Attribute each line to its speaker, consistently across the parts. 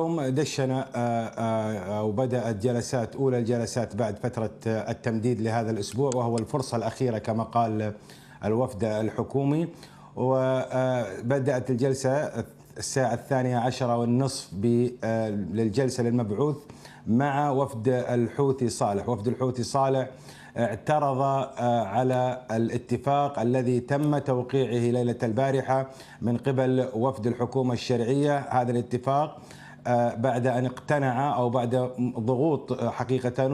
Speaker 1: اليوم دشنا وبدأت أولى الجلسات بعد فترة التمديد لهذا الأسبوع، وهو الفرصة الأخيرة كما قال الوفد الحكومي. وبدأت الجلسة الساعة 12:30 للجلسة للمبعوث مع وفد الحوثي صالح. وفد الحوثي صالح اعترض على الاتفاق الذي تم توقيعه ليلة البارحة من قبل وفد الحكومة الشرعية. هذا الاتفاق بعد أن اقتنع أو بعد ضغوط حقيقة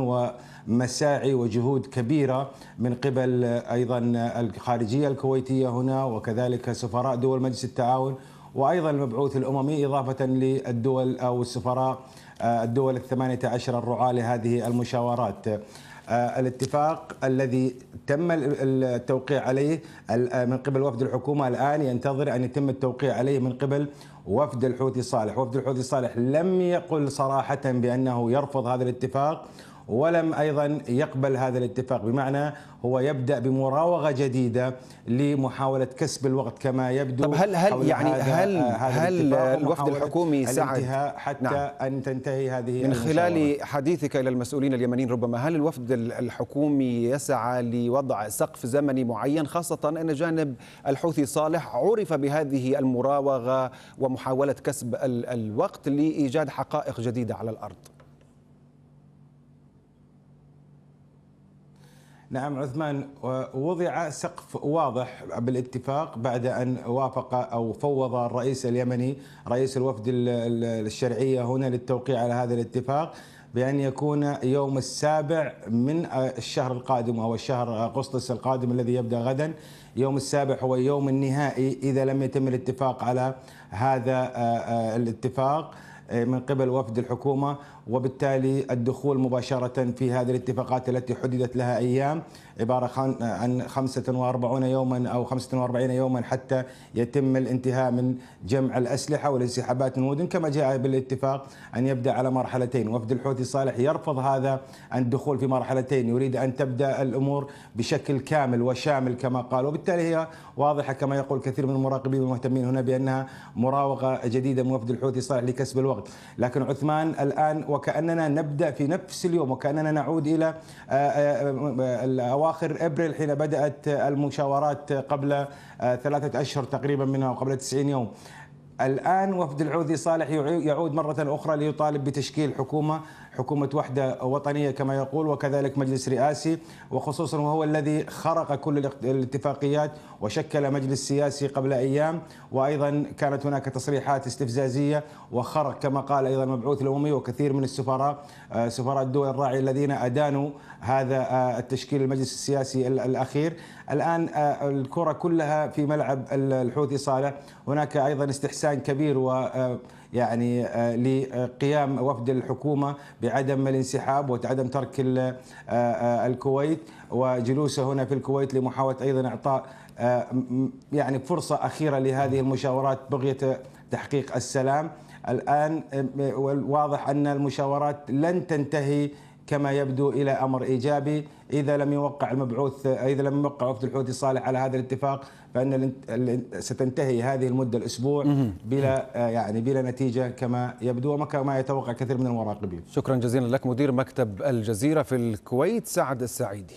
Speaker 1: ومساعي وجهود كبيرة من قبل أيضا الخارجية الكويتية هنا، وكذلك سفراء دول مجلس التعاون، وأيضا المبعوث الأممي، إضافة للدول أو السفراء الدول 18 الرعاة لهذه المشاورات. الاتفاق الذي تم التوقيع عليه من قبل وفد الحكومة الآن ينتظر أن يتم التوقيع عليه من قبل وفد الحوثي صالح. وفد الحوثي صالح لم يقل صراحة بأنه يرفض هذا الاتفاق، ولم أيضا يقبل هذا الاتفاق، بمعنى هو يبدأ بمراوغة جديدة لمحاولة كسب الوقت كما يبدو.
Speaker 2: طب هل الوفد الحكومي سعد
Speaker 1: حتى أن تنتهي هذه
Speaker 2: من خلال حديثك إلى المسؤولين اليمنيين، ربما هل الوفد الحكومي يسعى لوضع سقف زمني معين، خاصة أن جانب الحوثي صالح عرف بهذه المراوغة ومحاولة كسب الوقت لإيجاد حقائق جديدة على الأرض؟
Speaker 1: نعم عثمان، وضع سقف واضح بالاتفاق بعد أن وافق أو فوض الرئيس اليمني رئيس الوفد الشرعية هنا للتوقيع على هذا الاتفاق بأن يكون يوم السابع من الشهر القادم أو الشهر أغسطس القادم الذي يبدأ غدا. يوم السابع هو يوم النهائي إذا لم يتم الاتفاق على هذا الاتفاق من قبل وفد الحكومة، وبالتالي الدخول مباشرة في هذه الاتفاقات التي حددت لها أيام، عبارة عن 45 يوما أو 45 يوما حتى يتم الانتهاء من جمع الأسلحة والانسحابات من المدن كما جاء بالاتفاق أن يبدأ على مرحلتين. وفد الحوثي صالح يرفض هذا الدخول في مرحلتين، يريد أن تبدأ الأمور بشكل كامل وشامل كما قال، وبالتالي هي واضحة كما يقول كثير من المراقبين والمهتمين هنا بأنها مراوغة جديدة من وفد الحوثي صالح لكسب الوقت. لكن عثمان الآن وكأننا نبدأ في نفس اليوم، وكأننا نعود إلى أواخر أبريل حين بدأت المشاورات قبل 3 أشهر تقريبا منها، وقبل 90 يوم. الآن وفد الحوثي صالح يعود مرة أخرى ليطالب بتشكيل حكومة وحدة وطنية كما يقول، وكذلك مجلس رئاسي، وخصوصا وهو الذي خرق كل الاتفاقيات وشكل مجلس سياسي قبل أيام، وأيضا كانت هناك تصريحات استفزازية وخرق كما قال أيضا المبعوث الأممي وكثير من سفراء الدول الراعية الذين أدانوا هذا التشكيل المجلس السياسي الأخير. الآن الكرة كلها في ملعب الحوثي صالح. هناك أيضا استحسان كبير يعني لقيام وفد الحكومة بعدم الانسحاب وعدم ترك الكويت وجلوسه هنا في الكويت لمحاولة أيضا إعطاء يعني فرصة أخيرة لهذه المشاورات بغية تحقيق السلام. الآن واضح أن المشاورات لن تنتهي كما يبدو إلى أمر إيجابي إذا لم يوقع وفد الحوثي صالح على هذا الاتفاق، فإن ستنتهي هذه المدة الأسبوع بلا نتيجة كما يبدو وكما يتوقع كثير من المراقبين.
Speaker 2: شكرا جزيلا لك مدير مكتب الجزيرة في الكويت سعد السعيدي.